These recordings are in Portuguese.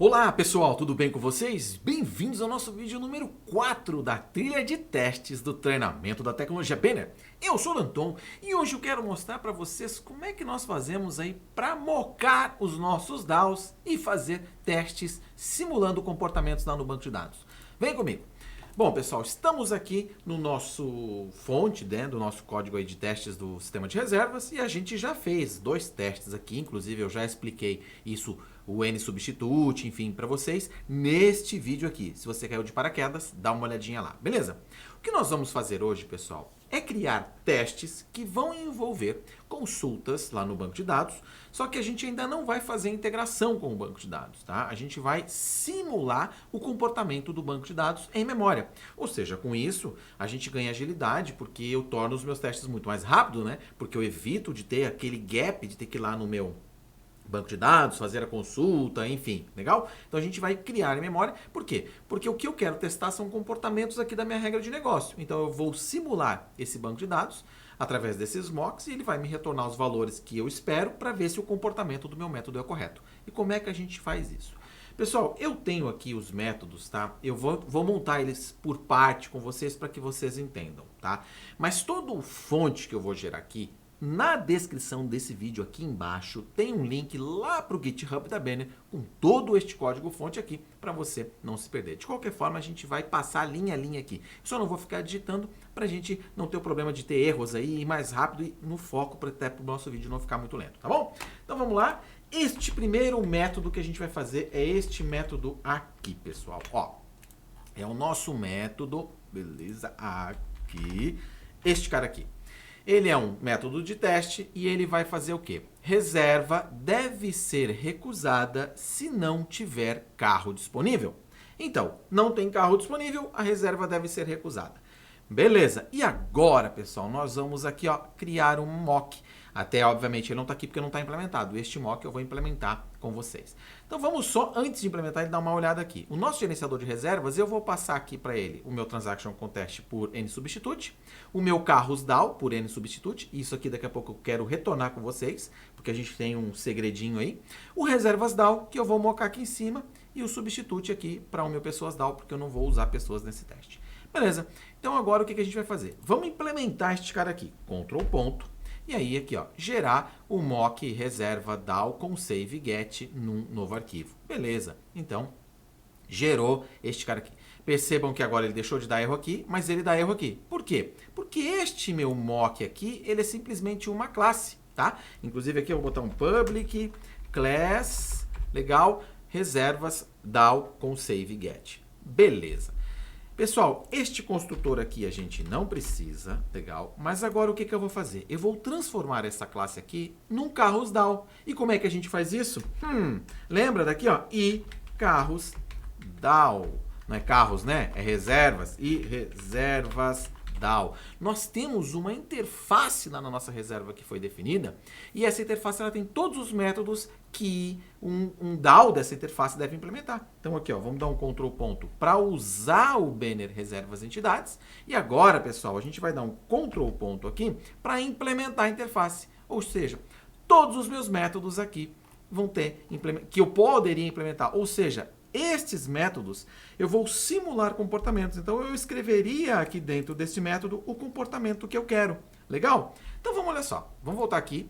Olá pessoal, tudo bem com vocês? Bem-vindos ao nosso vídeo número 4 da trilha de testes do treinamento da tecnologia Banner. Eu sou o Danton e hoje eu quero mostrar para vocês como é que nós fazemos aí para mocar os nossos DAOs e fazer testes simulando comportamentos lá no banco de dados. Vem comigo! Bom pessoal, estamos aqui no nosso fonte, né, do nosso código aí de testes do sistema de reservas e a gente já fez 2 testes aqui, inclusive eu já expliquei isso, o N-substitute, enfim, para vocês, neste vídeo aqui. Se você caiu de paraquedas, dá uma olhadinha lá, beleza? O que nós vamos fazer hoje, pessoal, é criar testes que vão envolver consultas lá no banco de dados, só que a gente ainda não vai fazer integração com o banco de dados, tá? A gente vai simular o comportamento do banco de dados em memória. Ou seja, com isso, a gente ganha agilidade, porque eu torno os meus testes muito mais rápidos, né? Porque eu evito de ter aquele gap, de ter que ir lá no meu banco de dados, fazer a consulta, enfim, legal? Então a gente vai criar em memória, por quê? Porque o que eu quero testar são comportamentos aqui da minha regra de negócio. Então eu vou simular esse banco de dados através desses mocks e ele vai me retornar os valores que eu espero para ver se o comportamento do meu método é correto. E como é que a gente faz isso? Pessoal, eu tenho aqui os métodos, tá? Eu vou montar eles por parte com vocês para que vocês entendam, tá? Mas todo o fonte que eu vou gerar aqui, na descrição desse vídeo aqui embaixo tem um link lá para o GitHub da Banner com todo este código fonte aqui para você não se perder. De qualquer forma, a gente vai passar linha a linha aqui. Só não vou ficar digitando para a gente não ter o problema de ter erros aí, ir mais rápido e no foco para até o nosso vídeo não ficar muito lento, tá bom? Então vamos lá. Este primeiro método que a gente vai fazer é este método aqui, pessoal. Ó, é o nosso método, beleza? Aqui, este cara aqui. Ele é um método de teste e ele vai fazer o quê? Reserva deve ser recusada se não tiver carro disponível. Então, não tem carro disponível, a reserva deve ser recusada. Beleza, e agora, pessoal, nós vamos aqui criar um mock. Até, obviamente, ele não está aqui porque não está implementado. Este mock eu vou implementar com vocês. Então, vamos só, antes de implementar, ele dar uma olhada aqui. O nosso gerenciador de reservas, eu vou passar aqui para ele o meu Transaction Contest por N-substitute, o meu Carros DAO por N-substitute, isso aqui daqui a pouco eu quero retornar com vocês, porque a gente tem um segredinho aí. O Reservas DAO, que eu vou mocar aqui em cima, e o Substitute aqui para o meu Pessoas DAO, porque eu não vou usar pessoas nesse teste. Beleza, então agora o que a gente vai fazer? Vamos implementar este cara aqui, Ctrl ponto, e aí aqui, ó, gerar o mock reserva DAO com save get num novo arquivo. Beleza, então gerou este cara aqui. Percebam que agora ele deixou de dar erro aqui, mas ele dá erro aqui. Por quê? Porque este meu mock aqui, ele é simplesmente uma classe, tá? Inclusive aqui eu vou botar um public class, legal, reservas DAO com save get. Beleza. Pessoal, este construtor aqui a gente não precisa, legal, mas agora o que eu vou fazer? Eu vou transformar essa classe aqui num carros DAO. E como é que a gente faz isso? Lembra daqui, ó, e carros DAO. Não é carros, né? É reservas e reservas DAO. Nós temos uma interface lá na nossa reserva que foi definida e essa interface ela tem todos os métodos que um DAO dessa interface deve implementar. Então aqui, ó, vamos dar um Ctrl ponto para usar o banner reservas entidades e agora, pessoal, a gente vai dar um Ctrl ponto aqui para implementar a interface. Ou seja, todos os meus métodos aqui vão ter que eu poderia implementar. Ou seja, estes métodos, eu vou simular comportamentos. Então, eu escreveria aqui dentro desse método o comportamento que eu quero. Legal? Então, vamos olhar só. Vamos voltar aqui,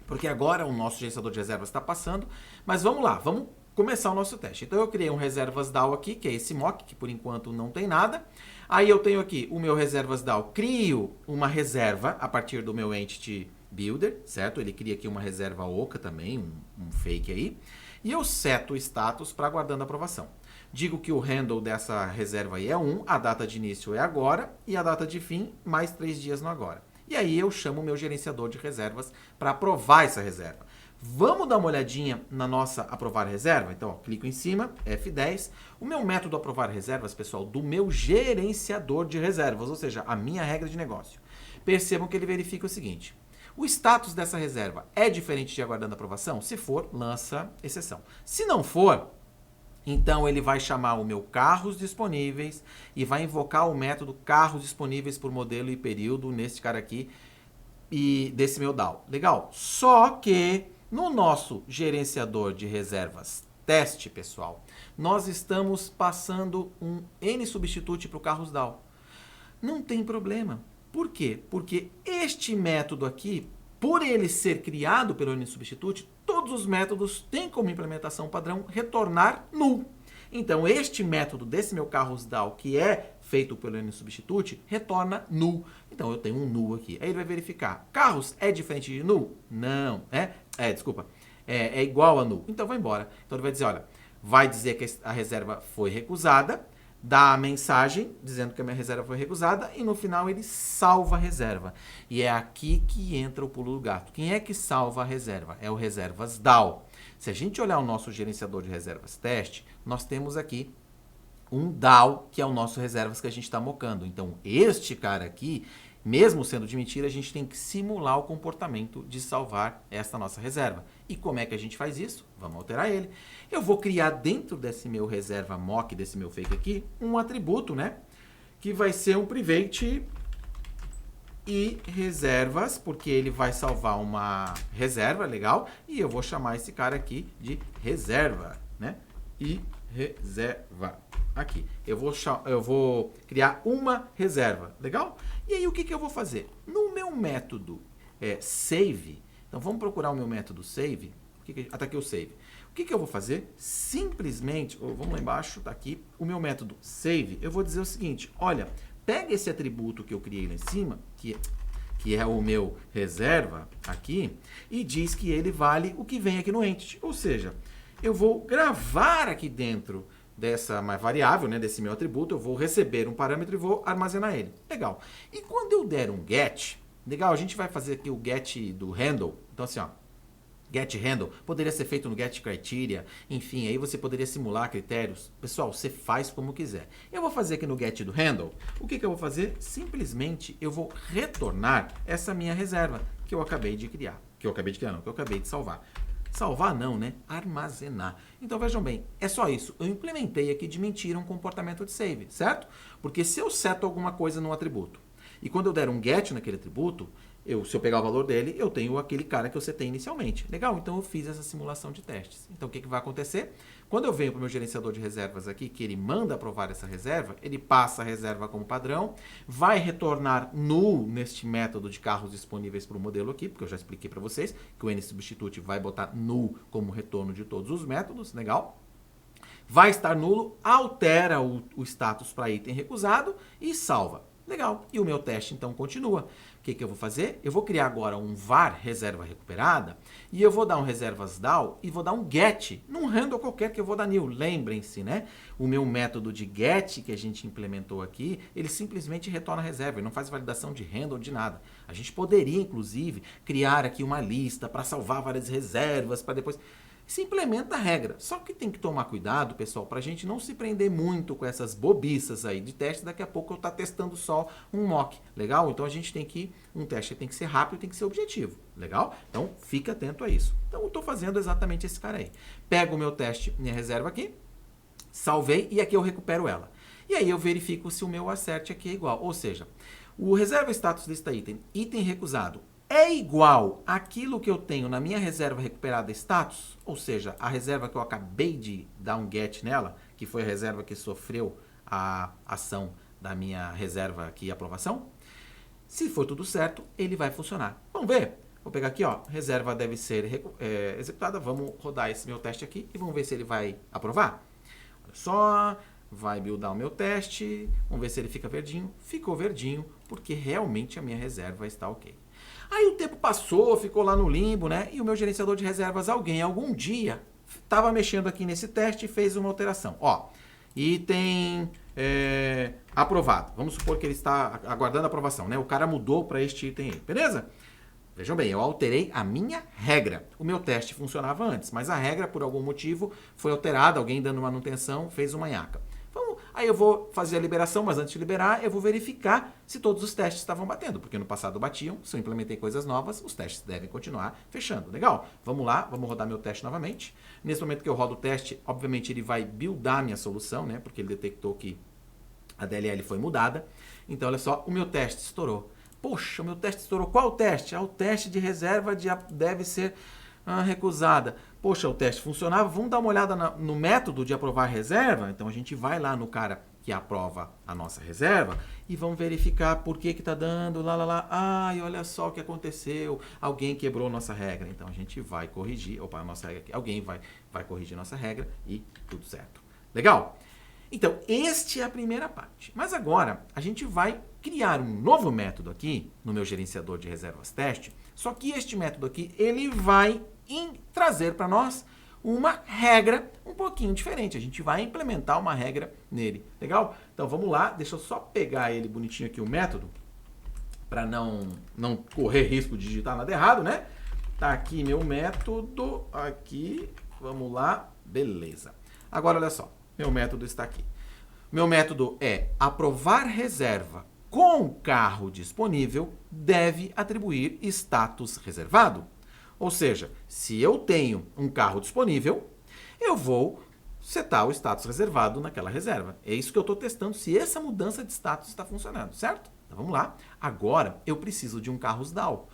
porque agora o nosso gerenciador de reservas está passando. Mas vamos lá, vamos começar o nosso teste. Então, eu criei um reservas DAO aqui, que é esse mock, que por enquanto não tem nada. Aí, eu tenho aqui o meu reservas DAO. Crio uma reserva a partir do meu Entity Builder, certo? Ele cria aqui uma reserva oca também, um fake aí. E eu seto o status para aguardando aprovação. Digo que o handle dessa reserva aí é 1, a data de início é agora e a data de fim mais 3 dias no agora. E aí eu chamo o meu gerenciador de reservas para aprovar essa reserva. Vamos dar uma olhadinha na nossa aprovar reserva? Então, ó, clico em cima, F10. O meu método aprovar reservas, pessoal, do meu gerenciador de reservas, ou seja, a minha regra de negócio. Percebam que ele verifica o seguinte. O status dessa reserva é diferente de aguardando aprovação? Se for, lança exceção. Se não for, então ele vai chamar o meu carros disponíveis e vai invocar o método carros disponíveis por modelo e período nesse cara aqui e desse meu DAO. Legal? Só que no nosso gerenciador de reservas teste, pessoal. Nós estamos passando um N-substitute para o carros DAO. Não tem problema. Por quê? Porque este método aqui, por ele ser criado pelo N-substitute, todos os métodos têm como implementação padrão retornar null. Então, este método desse meu carros DAO, que é feito pelo N-substitute, retorna null. Então, eu tenho um null aqui. Aí ele vai verificar. Carros é diferente de null? Não. Desculpa. É igual a null. Então, vai embora. Então, ele vai dizer, olha, vai dizer que a reserva foi recusada, dá a mensagem dizendo que a minha reserva foi recusada e no final ele salva a reserva. E é aqui que entra o pulo do gato. Quem é que salva a reserva? É o reservas DAO. Se a gente olhar o nosso gerenciador de reservas teste, nós temos aqui um DAO, que é o nosso reservas que a gente está mocando. Então, este cara aqui, mesmo sendo de mentira, a gente tem que simular o comportamento de salvar esta nossa reserva. E como é que a gente faz isso? Vamos alterar ele. Eu vou criar dentro desse meu reserva mock, desse meu fake aqui, um atributo, né? Que vai ser um private e reservas, porque ele vai salvar uma reserva, legal, e eu vou chamar esse cara aqui de reserva, né? E reserva. Aqui, eu vou criar uma reserva, legal? E aí o que eu vou fazer? No meu método save, então vamos procurar o meu método save, tá aqui o save. O que eu vou fazer? Simplesmente, vamos lá embaixo, tá aqui, o meu método save, eu vou dizer o seguinte, olha, pega esse atributo que eu criei lá em cima, que é o meu reserva aqui, e diz que ele vale o que vem aqui no entity. Ou seja, eu vou gravar aqui dentro dessa variável, né, desse meu atributo, eu vou receber um parâmetro e vou armazenar ele. Legal. E quando eu der um get, legal, a gente vai fazer aqui o get do handle. Então assim, ó, get handle poderia ser feito no get criteria, enfim, aí você poderia simular critérios. Pessoal, você faz como quiser. Eu vou fazer aqui no get do handle, o que eu vou fazer? Simplesmente eu vou retornar essa minha reserva que eu acabei de criar. Que eu acabei de salvar. Salvar não, né? Armazenar. Então vejam bem, é só isso. Eu implementei aqui de mentira um comportamento de save, certo? Porque se eu seto alguma coisa num atributo e quando eu der um get naquele atributo, se eu pegar o valor dele, eu tenho aquele cara que eu setei inicialmente. Legal? Então eu fiz essa simulação de testes. Então o que vai acontecer? Quando eu venho para o meu gerenciador de reservas aqui, que ele manda aprovar essa reserva, ele passa a reserva como padrão, vai retornar null neste método de carros disponíveis para o modelo aqui, porque eu já expliquei para vocês que o N-substitute vai botar null como retorno de todos os métodos, legal? Vai estar nulo, altera o status para item recusado e salva. Legal. E o meu teste, então, continua. O que eu vou fazer? Eu vou criar agora um var reserva recuperada e eu vou dar um reservas DAO e vou dar um get num handle qualquer que eu vou dar new. Lembrem-se, né? O meu método de get que a gente implementou aqui, ele simplesmente retorna a reserva. Ele não faz validação de handle, de nada. A gente poderia, inclusive, criar aqui uma lista para salvar várias reservas, para depois... Se implementa a regra. Só que tem que tomar cuidado, pessoal, para a gente não se prender muito com essas bobiças aí de teste. Daqui a pouco eu estou testando só um mock, legal? Então a gente tem que, um teste tem que ser rápido, tem que ser objetivo, legal? Então fica atento a isso. Então eu estou fazendo exatamente esse cara aí. Pego o meu teste, minha reserva aqui, salvei e aqui eu recupero ela. E aí eu verifico se o meu acerte aqui é igual. Ou seja, o reserva status lista item, item recusado, é igual àquilo que eu tenho na minha reserva recuperada status, ou seja, a reserva que eu acabei de dar um get nela, que foi a reserva que sofreu a ação da minha reserva aqui, aprovação. Se for tudo certo, ele vai funcionar. Vamos ver? Vou pegar aqui, ó, reserva deve ser executada, vamos rodar esse meu teste aqui e vamos ver se ele vai aprovar. Olha só, vai buildar o meu teste, vamos ver se ele fica verdinho. Ficou verdinho, porque realmente a minha reserva está ok. Aí o tempo passou, ficou lá no limbo, né? E o meu gerenciador de reservas, algum dia, estava mexendo aqui nesse teste e fez uma alteração. Ó, item aprovado. Vamos supor que ele está aguardando a aprovação, né? O cara mudou para este item aí, beleza? Vejam bem, eu alterei a minha regra. O meu teste funcionava antes, mas a regra, por algum motivo, foi alterada. Alguém dando manutenção fez uma nhaca. Aí eu vou fazer a liberação, mas antes de liberar, eu vou verificar se todos os testes estavam batendo, porque no passado batiam, se eu implementei coisas novas, os testes devem continuar fechando. Legal? Vamos lá, vamos rodar meu teste novamente. Nesse momento que eu rodo o teste, obviamente ele vai buildar minha solução, né? Porque ele detectou que a DLL foi mudada. Então, olha só, o meu teste estourou. Poxa, o meu teste estourou. Qual o teste? O teste de reserva deve ser recusada. poxa, o teste funcionava, vamos dar uma olhada no método de aprovar reserva? Então a gente vai lá no cara que aprova a nossa reserva e vamos verificar por que está dando, ai, olha só o que aconteceu, alguém quebrou nossa regra. Então a gente vai corrigir, opa, a nossa regra aqui, alguém vai corrigir nossa regra e tudo certo. Legal? Então, este é a primeira parte. Mas agora, a gente vai criar um novo método aqui no meu gerenciador de reservas teste, só que este método aqui, ele vai trazer para nós uma regra um pouquinho diferente. A gente vai implementar uma regra nele. Legal? Então, vamos lá. Deixa eu só pegar ele bonitinho aqui, o método, para não correr risco de digitar nada errado, né? Tá aqui meu método, aqui, vamos lá, beleza. Agora, olha só. Meu método está aqui. Meu método é aprovar reserva com carro disponível deve atribuir status reservado. Ou seja, se eu tenho um carro disponível, eu vou setar o status reservado naquela reserva. É isso que eu estou testando, se essa mudança de status está funcionando, certo? Então vamos lá. Agora eu preciso de um carros DAO.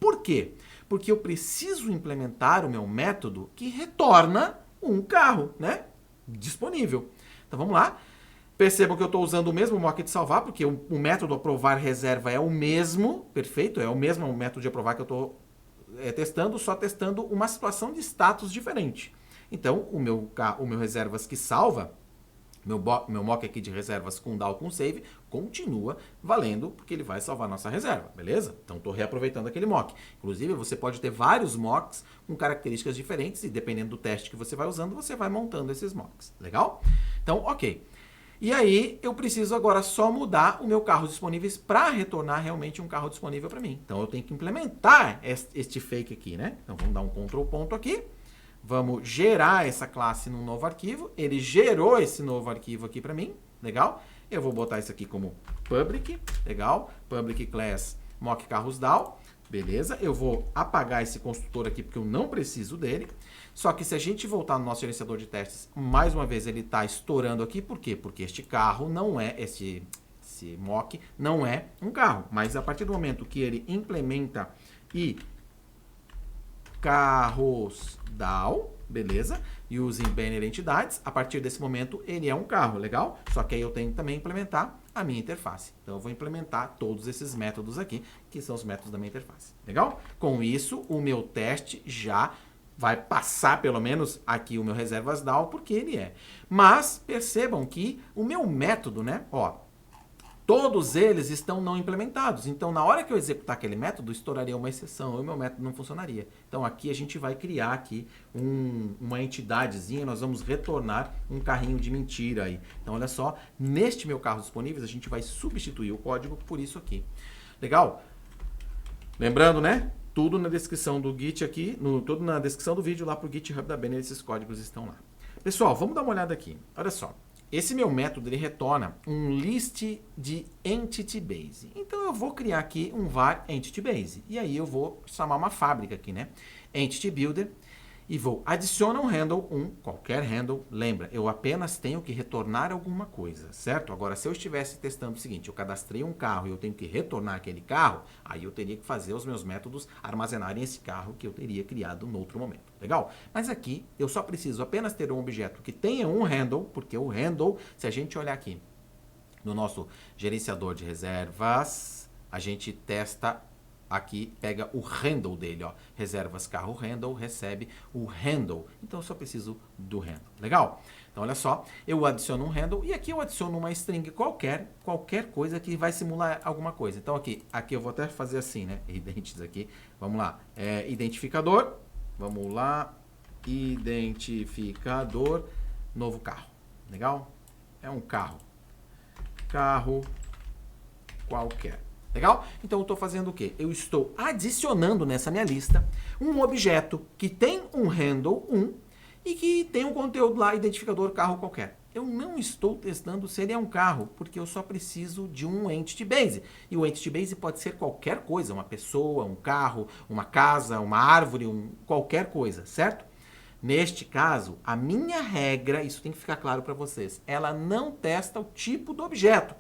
Por quê? Porque eu preciso implementar o meu método que retorna um carro, né? Disponível. Então vamos lá. Percebam que eu estou usando o mesmo mock de salvar, porque o método aprovar reserva é o mesmo, perfeito? É o mesmo método de aprovar que eu estou testando, só testando uma situação de status diferente. Então, o meu reservas que salva, meu mock aqui de reservas com DAO com save, continua valendo, porque ele vai salvar a nossa reserva, beleza? Então, estou reaproveitando aquele mock. Inclusive, você pode ter vários mocks com características diferentes, e dependendo do teste que você vai usando, você vai montando esses mocks, legal? Então, ok. E aí, eu preciso agora só mudar o meu carro disponíveis para retornar realmente um carro disponível para mim. Então, eu tenho que implementar este fake aqui, né? Então, vamos dar um Ctrl ponto aqui. Vamos gerar essa classe num novo arquivo. Ele gerou esse novo arquivo aqui para mim. Legal? Eu vou botar isso aqui como public. Legal? Public class mock carros DAO. Beleza? Eu vou apagar esse construtor aqui porque eu não preciso dele. Só que se a gente voltar no nosso gerenciador de testes, mais uma vez ele está estourando aqui. Por quê? Porque este carro não é, esse mock não é um carro. Mas a partir do momento que ele implementa e carros DAO, beleza? Using banner entidades, a partir desse momento ele é um carro, legal? Só que aí eu tenho que também implementar a minha interface. Então eu vou implementar todos esses métodos aqui, que são os métodos da minha interface, legal? Com isso, o meu teste já vai passar pelo menos aqui o meu reservas DAO, porque ele é. Mas percebam que o meu método, né? Ó, todos eles estão não implementados. Então, na hora que eu executar aquele método, estouraria uma exceção e o meu método não funcionaria. Então, aqui a gente vai criar aqui uma entidadezinha, nós vamos retornar um carrinho de mentira aí. Então, olha só, neste meu carro disponíveis, a gente vai substituir o código por isso aqui. Legal? Lembrando, né? Tudo na descrição do Git aqui, tudo na descrição do vídeo lá pro GitHub da Banner, esses códigos estão lá. Pessoal, vamos dar uma olhada aqui. Olha só. Esse meu método, ele retorna um list de entity base. Então, eu vou criar aqui um var entity base. E aí, eu vou chamar uma fábrica aqui, né? Entity builder. E vou adicionar um handle, qualquer handle. Lembra, eu apenas tenho que retornar alguma coisa, certo? Agora, se eu estivesse testando o seguinte, eu cadastrei um carro e eu tenho que retornar aquele carro, aí eu teria que fazer os meus métodos armazenarem esse carro que eu teria criado no outro momento. Legal? Mas aqui, eu só preciso apenas ter um objeto que tenha um handle, porque o handle, se a gente olhar aqui no nosso gerenciador de reservas, a gente testa aqui, pega o handle dele, ó. Reservas carro handle, recebe o handle. Então, eu só preciso do handle. Legal? Então, olha só. Eu adiciono um handle e aqui eu adiciono uma string qualquer coisa que vai simular alguma coisa. Então, aqui eu vou até fazer assim, né? Identes aqui. Vamos lá. Identificador. Vamos lá. Identificador. Novo carro. Legal? É um carro. Carro qualquer. Legal? Então, eu estou fazendo o quê? Eu estou adicionando nessa minha lista um objeto que tem um handle 1 e que tem um conteúdo lá, identificador carro qualquer. Eu não estou testando se ele é um carro, porque eu só preciso de um entity base. E o entity base pode ser qualquer coisa, uma pessoa, um carro, uma casa, uma árvore, qualquer coisa, certo? Neste caso, a minha regra, isso tem que ficar claro para vocês, ela não testa o tipo do objeto,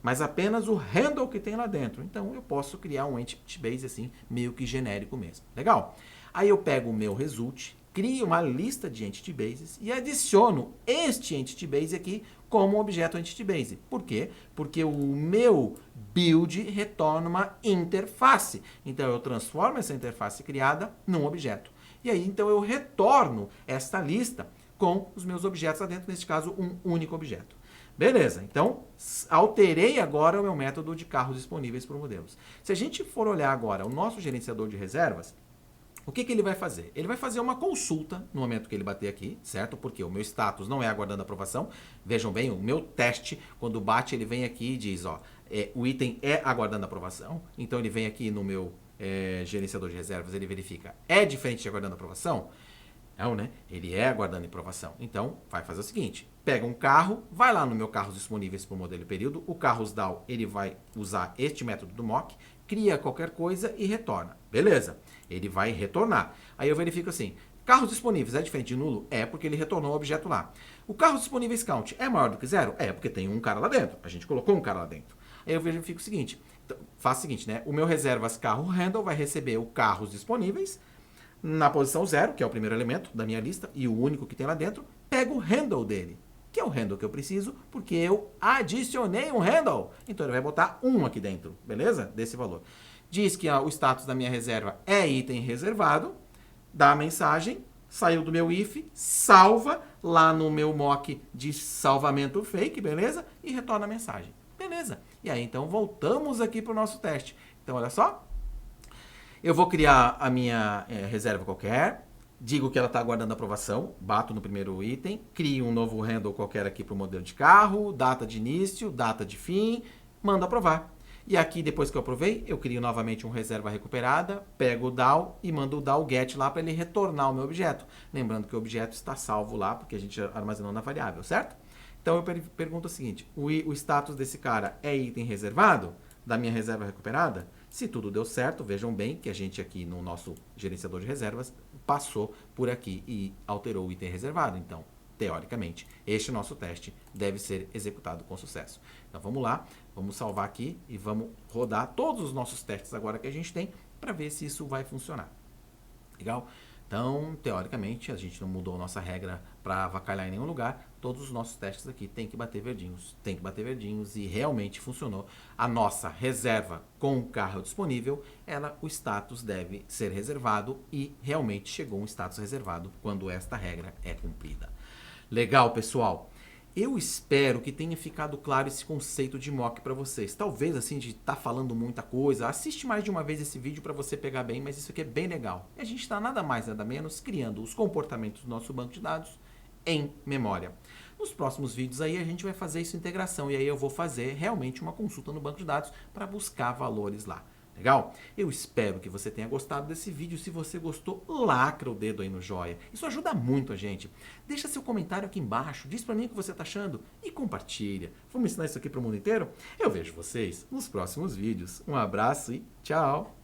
mas apenas o handle que tem lá dentro. Então, eu posso criar um entity base assim, meio que genérico mesmo. Legal? Aí eu pego o meu result crio uma lista de Entity Bases e adiciono este Entity Base aqui como objeto Entity Base. Por quê? Porque o meu build retorna uma interface. Então, eu transformo essa interface criada num objeto. E aí, então, eu retorno esta lista com os meus objetos lá dentro, neste caso, um único objeto. Beleza, então alterei agora o meu método de carros disponíveis por modelos. Se a gente for olhar agora o nosso gerenciador de reservas, o que ele vai fazer? Ele vai fazer uma consulta no momento que ele bater aqui, certo? Porque o meu status não é aguardando aprovação. Vejam bem, o meu teste, quando bate, ele vem aqui e diz, ó, o item é aguardando aprovação. Então ele vem aqui no meu gerenciador de reservas, ele verifica, é diferente de aguardando aprovação? Não, né? Ele é aguardando aprovação. Então, vai fazer o seguinte, pega um carro, vai lá no meu carros disponíveis para o modelo e período, o carros DAO, ele vai usar este método do mock, cria qualquer coisa e retorna. Beleza, ele vai retornar. Aí eu verifico assim, carros disponíveis é diferente de nulo? É, porque ele retornou o objeto lá. O carros disponíveis count é maior do que zero? É, porque tem um cara lá dentro. A gente colocou um cara lá dentro. Aí eu verifico o seguinte, então, faço o seguinte, né? O meu reservas carro handle vai receber o carros disponíveis na posição 0, que é o primeiro elemento da minha lista, e o único que tem lá dentro, pego o handle dele, que é o handle que eu preciso, porque eu adicionei um handle. Então ele vai botar 1 aqui dentro, beleza? Desse valor. Diz que o status da minha reserva é item reservado, dá a mensagem, saiu do meu if, salva lá no meu mock de salvamento fake, beleza? E retorna a mensagem. Beleza. E aí, então, voltamos aqui para o nosso teste. Então, olha só. Eu vou criar a minha reserva qualquer, digo que ela está aguardando aprovação, bato no primeiro item, crio um novo handle qualquer aqui para o modelo de carro, data de início, data de fim, mando aprovar. E aqui, depois que eu aprovei, eu crio novamente um reserva recuperada, pego o DAO e mando o DAO get lá para ele retornar o meu objeto. Lembrando que o objeto está salvo lá, porque a gente armazenou na variável, certo? Então eu pergunto o seguinte, o status desse cara é item reservado? Da minha reserva recuperada? Se tudo deu certo, vejam bem que a gente aqui no nosso gerenciador de reservas passou por aqui e alterou o item reservado. Então, teoricamente, este nosso teste deve ser executado com sucesso. Então vamos lá, vamos salvar aqui e vamos rodar todos os nossos testes agora que a gente tem para ver se isso vai funcionar. Legal? Então, teoricamente, a gente não mudou a nossa regra para avacalhar em nenhum lugar. Todos os nossos testes aqui tem que bater verdinhos e realmente funcionou. A nossa reserva com o carro disponível, o status deve ser reservado e realmente chegou um status reservado quando esta regra é cumprida. Legal, pessoal? Eu espero que tenha ficado claro esse conceito de mock para vocês. Talvez, assim, de estar falando muita coisa, assiste mais de uma vez esse vídeo para você pegar bem, mas isso aqui é bem legal. E a gente está nada mais, nada menos, criando os comportamentos do nosso banco de dados em memória. Nos próximos vídeos aí a gente vai fazer isso integração e aí eu vou fazer realmente uma consulta no banco de dados para buscar valores lá. Legal? Eu espero que você tenha gostado desse vídeo. Se você gostou, lacra o dedo aí no joia. Isso ajuda muito a gente. Deixa seu comentário aqui embaixo, diz pra mim o que você tá achando e compartilha. Vamos ensinar isso aqui pro mundo inteiro? Eu vejo vocês nos próximos vídeos. Um abraço e tchau!